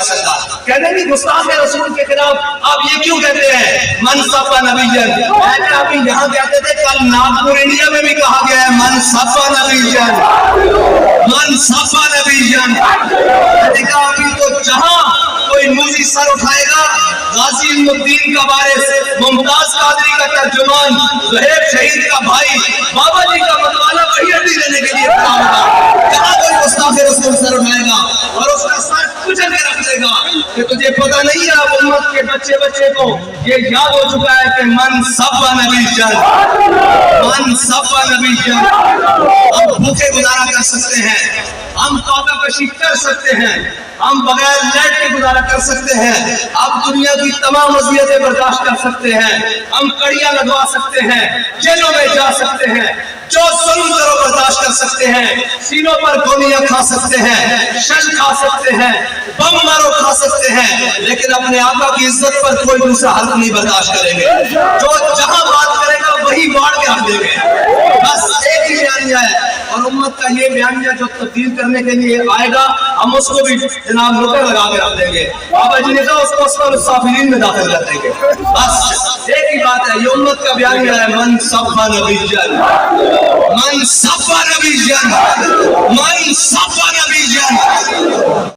جا سکتا. کہنے کی گستاخ رسول کے خلاف آپ یہ کیوں کہتے ہیں من سب نبیجن؟ ایسے آپ یہاں کہتے تھے, کل ناگپور انڈیا میں بھی کہا گیا ہے من سب نبیجن, من سب نبیجن. دیکھا ابھی تو جہاں کوئی موزی سر اٹھائے گا, غازی علم الدین کا وارث, ممتاز قادری کا ترجمان, زہیب شہید کا بھائی, بابا جی کا مطالعہ وہی عرضی دینے کے لیے کھڑا ہوگا. جہاں کوئی گستاخ رسول سر اٹھائے گا اور اس کا سر کچل کے رکھ دے گا کہ تجھے پتہ نہیں ہے, اب امت کے بچے کو یہ یاد ہو چکا ہے کہ من سب نبی جن, من سب نبی جن. ہم بھوکے گزارا کر سکتے ہیں, ہم توبہ کشی کر سکتے ہیں, ہم بغیر لیٹ کے گزارا کر سکتے ہیں, اب دنیا کی تمام اذیتیں برداشت کر سکتے ہیں, ہم کڑیاں لگوا سکتے ہیں, جیلوں میں جا سکتے ہیں, جو ظلم کرو برداشت کر سکتے ہیں, سینوں پر گولیاں کھا سکتے ہیں, شل کھا سکتے ہیں, بم مارو کھا سکتے ہیں, لیکن اپنے آقا کی عزت پر کوئی دوسرا حق نہیں برداشت کریں گے. جو جہاں بات کرے گا وہی باڑ کے رکھ دیں گے. بس ایک ہی بیانیہ ہے, اور امت کا یہ بیانیہ جو تبدیل کرنے کے لیے آئے گا ہم اس کو بھی جناب نوکر لگا کے رکھ دیں گے. بابا جی نے کہا اس کو اسفل السافلین میں داخل کر دیں گے. بس ایک ہی بات ہے, یہ امت کا بیانیہ ہے من سب نبی جن, من سب نبی جن, من سب نبی جن.